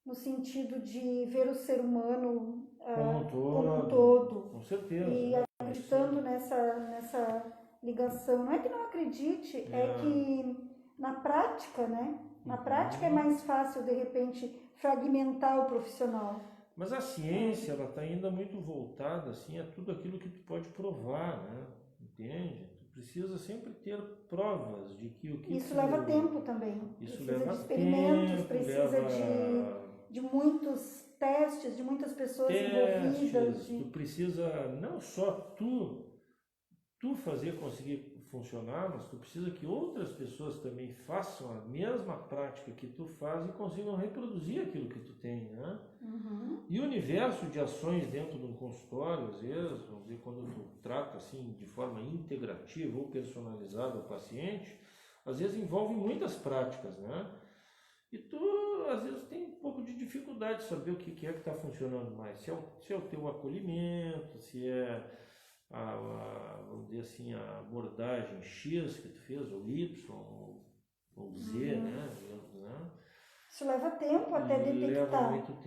no sentido de ver o ser humano como um todo. Com certeza. E acreditando nessa ligação. Não é que não acredite, é que na prática, né? Na prática é mais fácil, de repente, fragmentar o profissional. Mas a ciência, ela está ainda muito voltada, assim, a tudo aquilo que tu pode provar, né? Entende? Tu precisa sempre ter provas de que o que isso leva tempo também. Isso precisa leva de experimentos, tempo, precisa de muitos testes, de muitas pessoas envolvidas. Tu precisa, não só tu fazer conseguir funcionar, mas tu precisa que outras pessoas também façam a mesma prática que tu faz e consigam reproduzir aquilo que tu tem, né? E o universo de ações dentro de um consultório, às vezes, vamos dizer, quando tu trata assim de forma integrativa ou personalizada o paciente, às vezes envolve muitas práticas, né? E tu, às vezes, tem um pouco de dificuldade de saber o que é que está funcionando mais. Se é o teu acolhimento, se é vamos dizer assim, a abordagem X que tu fez, ou Y, ou Z, né? Isso leva tempo até detectar. Leva muito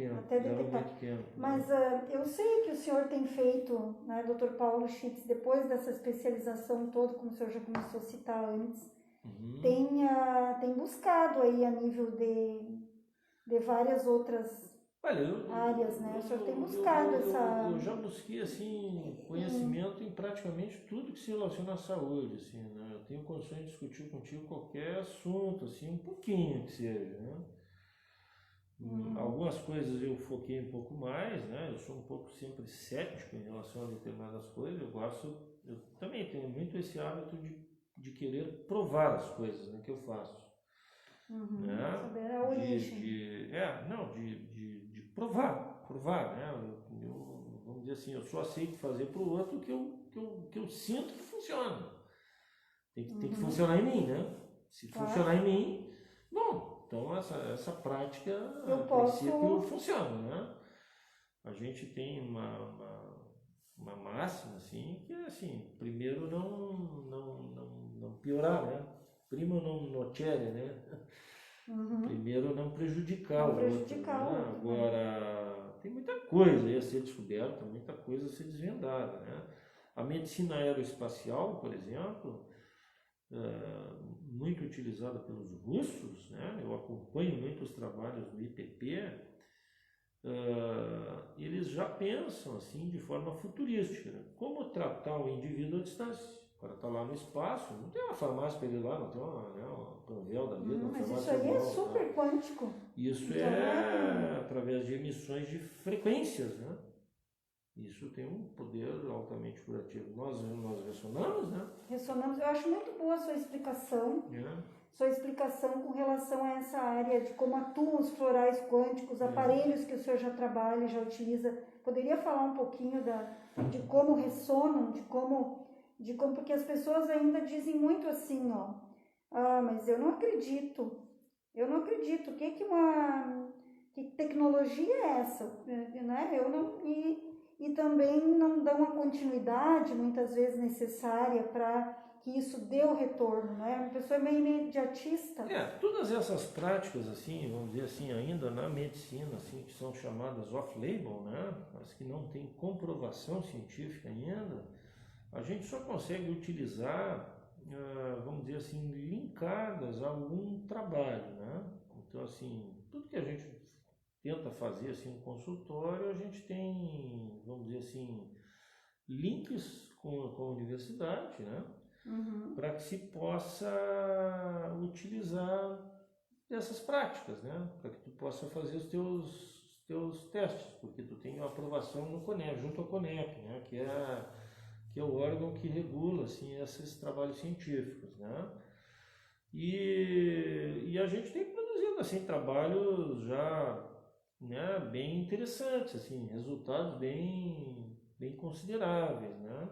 tempo. Mas eu sei que o senhor tem feito, né, Dr. Paulo Schitz, depois dessa especialização toda, como o senhor já começou a citar antes, tem buscado aí a nível de várias outras áreas, né? O senhor tem buscado essa... Eu já busquei, assim, conhecimento em praticamente tudo que se relaciona à saúde, assim, né? Eu tenho condições de discutir contigo qualquer assunto, assim, um pouquinho que seja, né? Algumas coisas eu foquei um pouco mais, né? Eu sou um pouco sempre cético em relação a determinadas coisas. Eu também tenho muito esse hábito de querer provar as coisas, né, que eu faço. Né? Saber a origem. De provar, né? Vamos dizer assim, eu só aceito fazer para o outro que eu sinto que funciona. Tem que funcionar em mim, né? Se funcionar em mim, bom, então essa prática, a princípio, funciona, né? A gente tem uma máxima, assim, que é assim, primeiro não piorar, né? Primo non nocere, né? Primeiro não prejudicar o outro. Né? Agora, tem muita coisa aí a ser descoberta, muita coisa a ser desvendada, né? A medicina aeroespacial, por exemplo, muito utilizada pelos russos, né? Eu acompanho muitos trabalhos do IPP, eles já pensam assim de forma futurística, né? Como tratar o indivíduo à distância. O cara está lá no espaço, não tem uma farmácia para ele lá, não tem uma Panvel da vida, mas isso aí é super quântico. Isso é através de emissões de frequências, né? Isso tem um poder altamente curativo. Nós ressonamos, né? Ressonamos. Eu acho muito boa a sua explicação. Sua explicação com relação a essa área de como atuam os florais quânticos, aparelhos que o senhor já trabalha, já utiliza. Poderia falar um pouquinho de como ressonam, de como, porque as pessoas ainda dizem muito assim, mas eu não acredito. Eu não acredito. Que tecnologia é essa? Né? E também não dão a continuidade, muitas vezes, necessária para que isso dê o retorno, né? Uma pessoa meio imediatista. Todas essas práticas, assim, vamos dizer assim, ainda na medicina, assim, que são chamadas off-label, né? Mas que não tem comprovação científica ainda, a gente só consegue utilizar, vamos dizer assim, linkadas a algum trabalho, né? Então, assim, tudo que a gente tenta fazer assim um consultório, a gente tem, vamos dizer assim, links com a universidade, né? Para que se possa utilizar dessas práticas, né? Para que tu possa fazer os teus testes, porque tu tem a aprovação no CONEP, junto ao CONEP, né? Que é o órgão que regula assim, esses trabalhos científicos, né? E a gente tem produzido assim, trabalhos já, né, bem interessantes, assim, resultados bem consideráveis, né?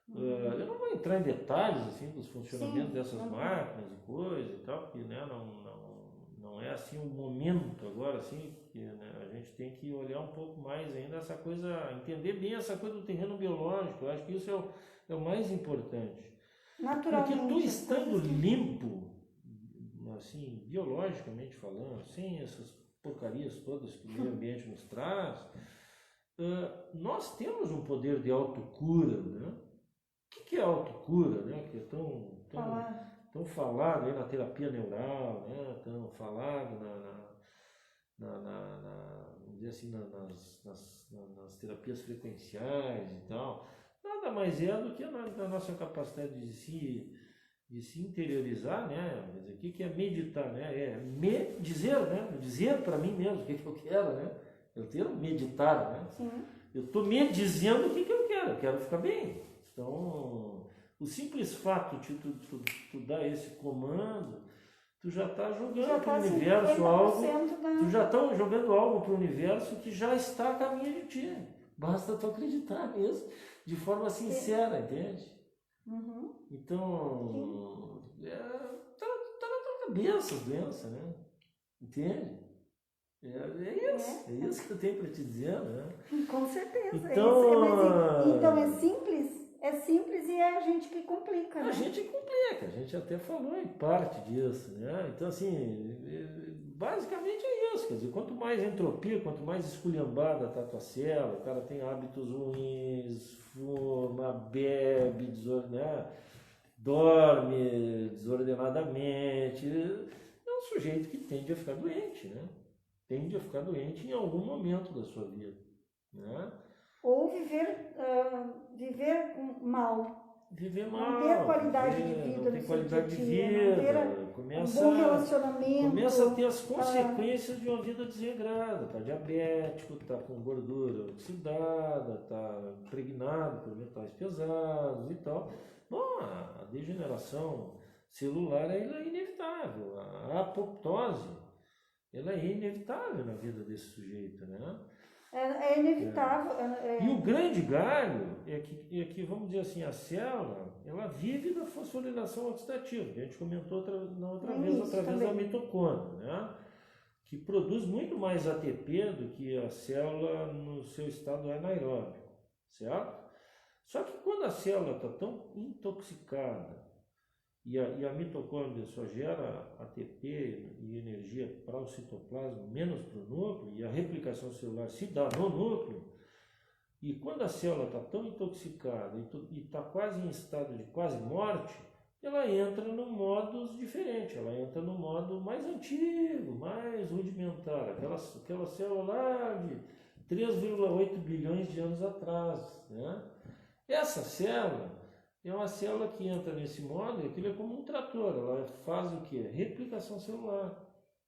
Eu não vou entrar em detalhes assim, dos funcionamentos Sim. dessas máquinas e coisas e tal, porque né, não é assim o momento agora, assim, que né, a gente tem que olhar um pouco mais ainda essa coisa, entender bem essa coisa do terreno biológico. Eu acho que isso é o mais importante. Porque tu Naturalmente, as estando coisas que... limpo, assim, biologicamente falando, sem essas porcarias todas que o meio ambiente nos traz, nós temos um poder de autocura, né? O que é autocura, né? Que é Falar. tão falado aí na terapia neural, né? Tão falado vamos dizer assim, nas terapias frequenciais e tal. Nada mais é do que a nossa capacidade de se interiorizar, né? Quer dizer, o que é meditar, né? É me dizer, né? Dizer para mim mesmo o que eu quero, né? Eu quero meditar, né? Sim. Eu estou me dizendo o que eu quero ficar bem. Então, o simples fato de tu dar esse comando, tu já está jogando para o universo algo, tu já está jogando algo para o universo que já está a caminho de ti. Basta tu acreditar nisso de forma sincera, entende? Uhum. Então, tá na tua cabeça as doenças, né? Entende? É isso que eu tenho para te dizer, né? Com certeza. Então, então é simples e é a gente que complica, né? a gente complica, a gente até falou em parte disso, né? Então, assim, basicamente é isso, quer dizer, quanto mais entropia, quanto mais esculhambada tá a tua célula, o cara tem hábitos ruins, fuma, bebe, né? Dorme desordenadamente, é um sujeito que tende a ficar doente, né? Tende a ficar doente em algum momento da sua vida, né? Ou viver mal. Viver mal, não ter qualidade de vida, não ter qualidade de vida, não ter um bom relacionamento. Começa a ter as consequências de uma vida desregrada, tá diabético, tá com gordura oxidada, tá impregnado por metais pesados e tal. Bom, a degeneração celular ela é inevitável, a apoptose ela é inevitável na vida desse sujeito, né? É inevitável. E o grande galho é que, vamos dizer assim, a célula, ela vive da fosforilação oxidativa, que a gente comentou na outra vez, através da mitocôndria, né? Que produz muito mais ATP do que a célula no seu estado anaeróbico, certo? Só que quando a célula está tão intoxicada e a mitocôndria só gera ATP e energia para o citoplasma, menos para o núcleo, e a replicação celular se dá no núcleo, e quando a célula está tão intoxicada e está quase em estado de quase morte, ela entra num modo diferente, ela entra no modo mais antigo, mais rudimentar, aquela célula lá de 3,8 bilhões de anos atrás, né? Essa célula é uma célula que entra nesse modo e aquilo é como um trator, ela faz o que? Replicação celular,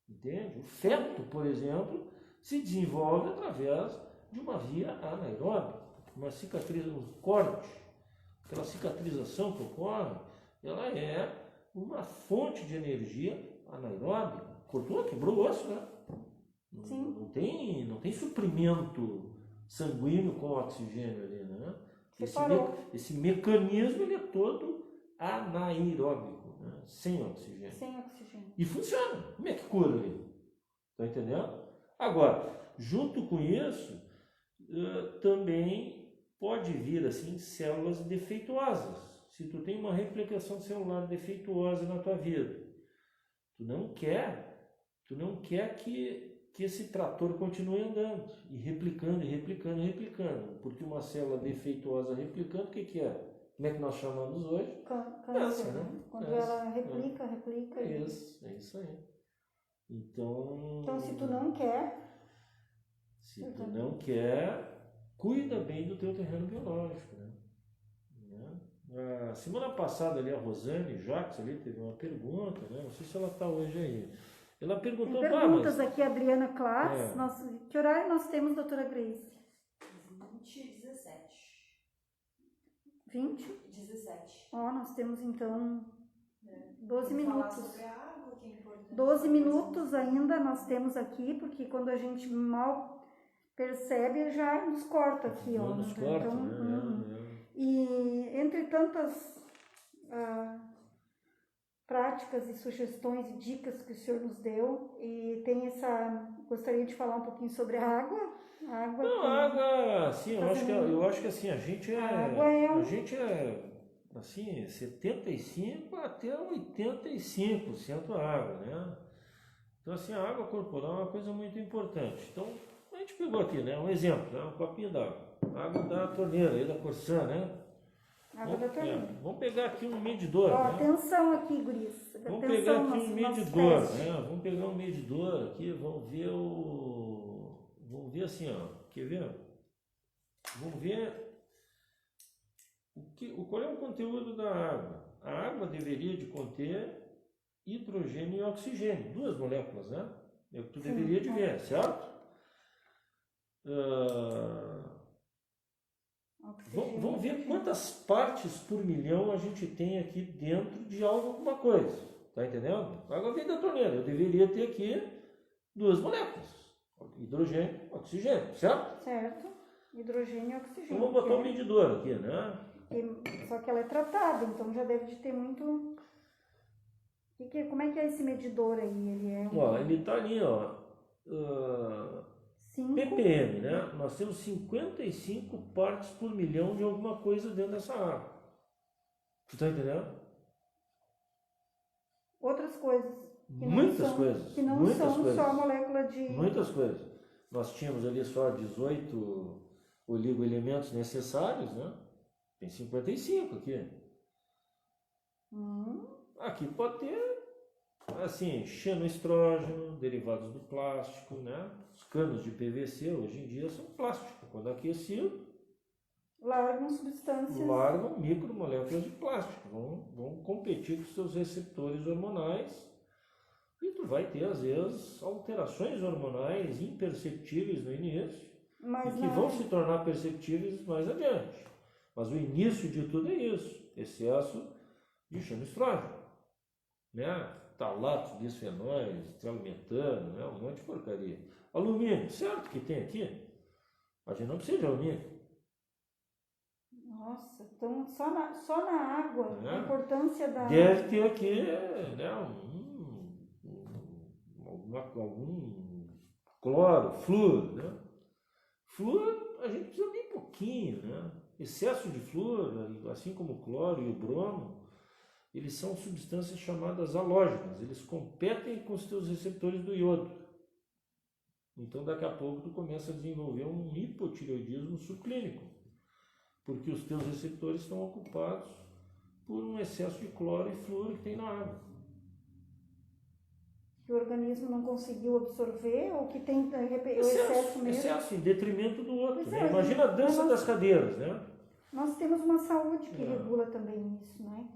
entende? O feto, por exemplo, se desenvolve através de uma via anaeróbica, uma cicatriz, um corte, aquela cicatrização que ocorre, ela é uma fonte de energia anaeróbica. Cortou, quebrou o osso, né? Sim. Não tem suprimento sanguíneo com oxigênio ali, né? Esse mecanismo ele é todo anaeróbico, né? Sem oxigênio. Sem oxigênio. E funciona. Como é que cura ele? Tá entendendo? Agora, junto com isso, também pode vir assim células defeituosas. Se tu tem uma replicação celular defeituosa na tua vida, tu não quer que esse trator continue andando e replicando, porque uma célula defeituosa replicando, o que é? Como é que nós chamamos hoje? Câncer, né? Quando ela replica. É isso aí. Então, se tu não quer... cuida bem do teu terreno biológico, né? A semana passada ali a Rosane Jacques ali teve uma pergunta, né? Não sei se ela está hoje aí. Ela Tem perguntou, perguntas aqui, Adriana Klaas. É. Que horário nós temos, doutora Grace? 20h17. 20? 17. Ó, nós temos então 12 Vamos falar minutos. sobre a água, que é importante. 12 minutos ainda nós temos aqui, porque quando a gente mal percebe, já nos corta aqui, ó. Nos corta, Então, né? E entre tantas práticas e sugestões e dicas que o senhor nos deu, e tem gostaria de falar um pouquinho sobre a água. Não, a água, assim, eu acho que assim, a gente é assim, 75 até 85% água, né? Então, assim, a água corporal é uma coisa muito importante. Então, a gente pegou aqui, né, um exemplo, né, um copinho d'água, água da torneira, aí da Corsã, né? Água da torneira. Vamos pegar aqui um medidor, Ó, né? atenção aqui, guris. Vamos Atenção, pegar aqui nosso um medidor, teste. né? Vamos pegar um medidor aqui, vamos ver assim, ó. Quer ver? Vamos ver qual é o conteúdo da água. A água deveria de conter hidrogênio e oxigênio, duas moléculas, né? É o que tu deveria de ver, certo? Vamos ver quantas partes por milhão a gente tem aqui dentro de alguma coisa. Tá entendendo? A água vem da torneira. Eu deveria ter aqui duas moléculas. Hidrogênio e oxigênio, certo? Certo. Hidrogênio e oxigênio. Então vamos botar um medidor aqui, né? Só que ela é tratada, então já deve de ter muito... Como é que é esse medidor aí? Ele é Ó, ele tá ali, ó. 5. ppm, né? Nós temos 55 partes por milhão de alguma coisa dentro dessa água. Tu tá entendendo? Outras coisas. Muitas coisas. Que não muitas são coisas. só a molécula de... Muitas coisas. Nós tínhamos ali só 18 oligoelementos necessários, né? Tem 55 aqui. Aqui pode ter, assim, xenoestrógeno, derivados do plástico, né? Os canos de PVC hoje em dia são plástico. Quando aquecido, largam substâncias. largam micromoléculas de plástico. Vão competir com seus receptores hormonais. E tu vai ter, às vezes, alterações hormonais imperceptíveis no início, e que vão se tornar perceptíveis mais adiante. Mas o início de tudo é isso, excesso de xenoestrógeno, né? Talatos, bisfenóis, trialmetano, né? Um monte de porcaria. Alumínio, certo que tem aqui, mas a gente não precisa de alumínio. Nossa, então só na água, a importância da... Deve ter aqui, né, algum cloro, flúor, né? Flúor a gente precisa bem pouquinho, né? Excesso de flúor, assim como o cloro e o bromo, eles são substâncias chamadas halógenas, eles competem com os teus receptores do iodo. Então daqui a pouco tu começa a desenvolver um hipotireoidismo subclínico, porque os teus receptores estão ocupados por um excesso de cloro e flúor que tem na água. Que o organismo não conseguiu absorver, ou que tem o excesso mesmo. Excesso, em detrimento do outro. Pois Né? é, Imagina a dança das cadeiras, né? Nós temos uma saúde que regula também isso, né?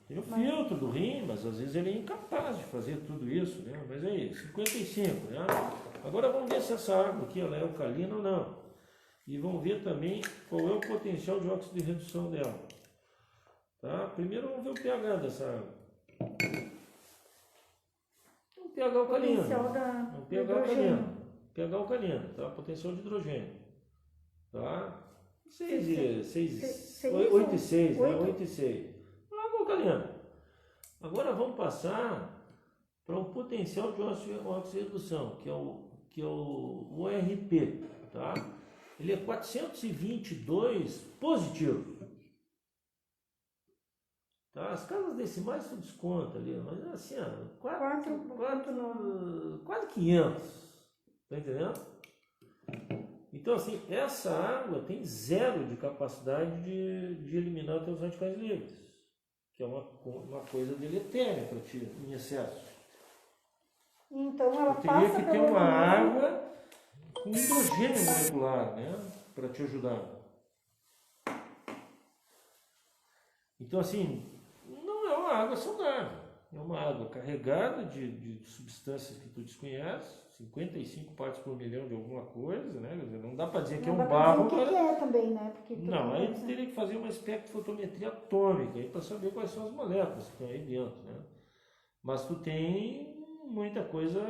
Tem o filtro do rim, mas às vezes ele é incapaz de fazer tudo isso, né? Mas aí, 55, né? Agora vamos ver se essa água aqui ela é alcalina ou não. E vamos ver também qual é o potencial de óxido de redução dela. Tá? Primeiro vamos ver o pH dessa água. O pH alcalino. O pH alcalino, tá? Potencial de hidrogênio. Tá? 8,6, né? 8,6. Água alcalina. Agora vamos passar para o potencial de óxido de redução, que é o ORP, tá? Ele é 422 positivo. Tá? As casas decimais tu desconta ali, mas assim, quase 500. Tá entendendo? Então, assim, essa água tem zero de capacidade de eliminar teus radicais livres, que é uma coisa deletéria para ti, em excesso. Então, ela teria que ter uma água com hidrogênio molecular, né, para te ajudar. Então, assim, não é uma água saudável. É uma água carregada de substâncias que tu desconhece, 55 partes por milhão de alguma coisa, né? Quer dizer, não dá para dizer que é Não um dá pra barro. dizer o que é também, né? Porque Não, aí tu teria que fazer uma espectrofotometria atômica para saber quais são as moléculas que estão aí dentro, né? Mas tu tem muita coisa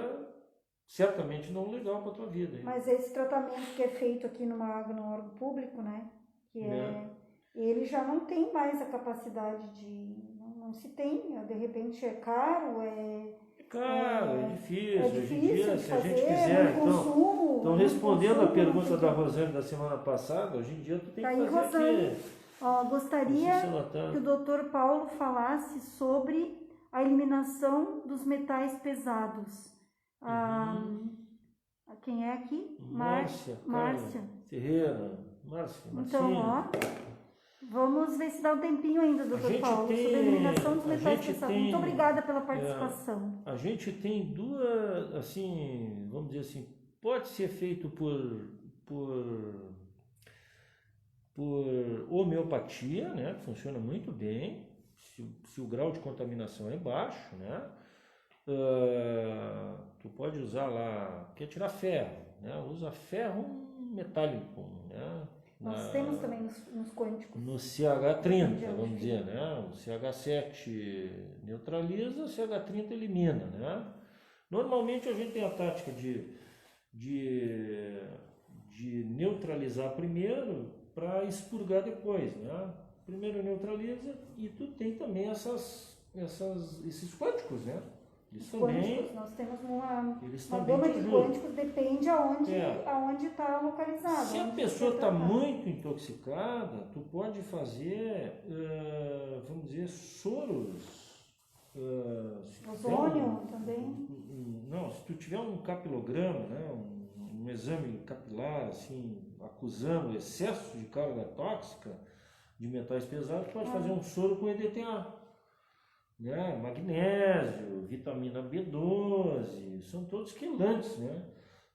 certamente não legal para tua vida. Hein? Mas esse tratamento que é feito aqui no órgão público, né? Que ele já não tem mais a capacidade de. Não se tem, de repente é caro, Caro, é difícil. Hoje em difícil dia, de se a gente fazer, quiser. consumo. Então, respondendo a pergunta não da Rosane da semana passada, hoje em dia tu tem Tá que aí, fazer Rosane. aqui. Ó, gostaria Não sei se ela tá- que o Dr. Paulo falasse sobre a eliminação dos metais pesados. Quem é aqui? Márcia. Márcia. Ferreira. Márcia. Então, ó, vamos ver se dá um tempinho ainda, doutor Paulo, sobre a eliminação dos metais pesados. Muito obrigada pela participação. A gente tem duas, assim, vamos dizer assim, pode ser feito por homeopatia, né, que funciona muito bem, se o grau de contaminação é baixo, né, tu pode usar lá, quer tirar ferro, né, usa ferro metálico, né. Nós temos também nos quânticos. No CH30, vamos dizer, né? O CH7 neutraliza, o CH30 elimina, né? Normalmente a gente tem a tática de neutralizar primeiro para expurgar depois, né? Primeiro neutraliza e tu tem também esses quânticos, né? Eles também, nós temos uma também gama de quânticos, depende aonde está localizado. Se a pessoa está muito intoxicada, tu pode fazer, vamos dizer, soros. Ozônio também? Não, se tu tiver um capilograma, né, um exame capilar, assim, acusando excesso de carga tóxica de metais pesados, tu pode fazer um soro com EDTA. Né? Magnésio, vitamina B12, são todos quelantes, né?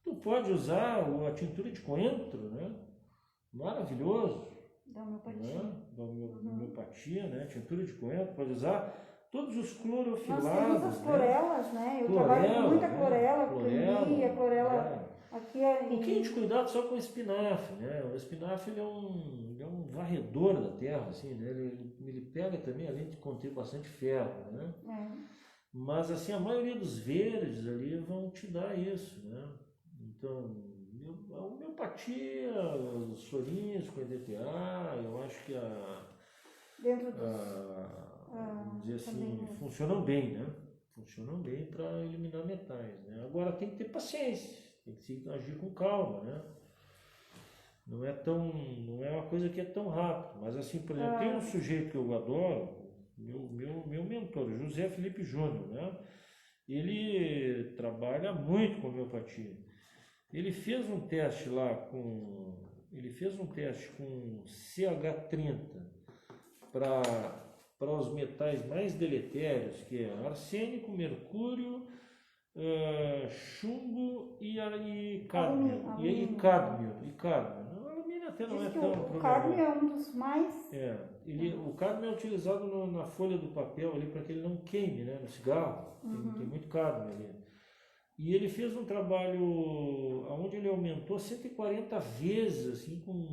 Tu pode usar a tintura de coentro, né? Maravilhoso. Da homeopatia. Né? Da homeopatia, né? Tintura de coentro, pode usar todos os clorofilados. Nós temos as clorelas, né? Eu Clorela, trabalho com muita né? clorela, clorela. Aqui Um pouquinho de cuidado só com o espinafre, né? O espinafre ele é um varredor da terra, assim, né? Ele pega também, além de conter bastante ferro, né? Mas, assim, a maioria dos verdes ali vão te dar isso, né? Então, a homeopatia, os sorinhos com EDTA, eu acho que vamos dizer assim, funcionam bem, né? Funcionam bem para eliminar metais, né? Agora tem que ter paciência. Tem que agir com calma, né? Não é uma coisa que é tão rápido. Mas assim, por exemplo, tem um sujeito que eu adoro, meu mentor, José Felipe Júnior, né? Ele trabalha muito com homeopatia. Ele fez um teste com CH30 para os metais mais deletérios, que é arsênico, mercúrio, chumbo e cádmio. E cádmio. O alumínio até não é tão problemático. O cádmio é um dos mais... O cádmio é utilizado na folha do papel ali para que ele não queime, né? No cigarro. Tem muito cádmio ali. E ele fez um trabalho onde ele aumentou 140 vezes, assim, com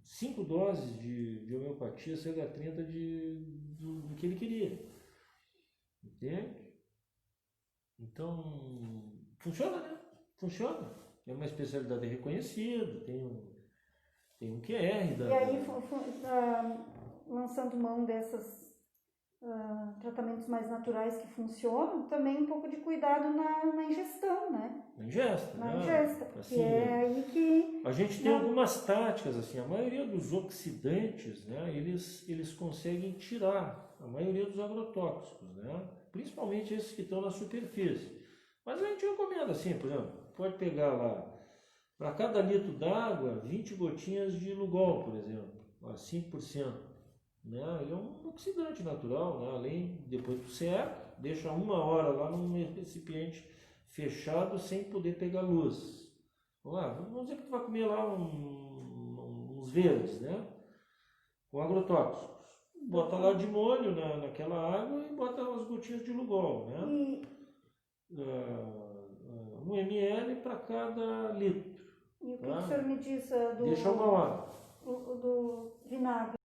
5 doses de homeopatia CH30 do que ele queria. Entende? Então, funciona, né? Funciona. É uma especialidade reconhecida, tem um QR. E aí, lançando mão desses tratamentos mais naturais que funcionam, também um pouco de cuidado na ingestão, né? Na ingesta, porque assim, é aí que... A gente tem algumas táticas, assim, a maioria dos oxidantes, né, eles conseguem tirar a maioria dos agrotóxicos, né? Principalmente esses que estão na superfície. Mas a gente recomenda assim, por exemplo, pode pegar lá, para cada litro d'água, 20 gotinhas de Lugol, por exemplo, 5%. Né? Ele é um oxidante natural, né? Além, depois tu seca, deixa 1 hora lá num recipiente fechado sem poder pegar luz. Vamos dizer que tu vai comer lá uns verdes, né? Com agrotóxicos. bota lá de molho naquela água e bota umas gotinhas de Lugol, né? E, 1 ml para cada litro. e o que Tá? o senhor me diz Deixa 1 hora. do vinagre?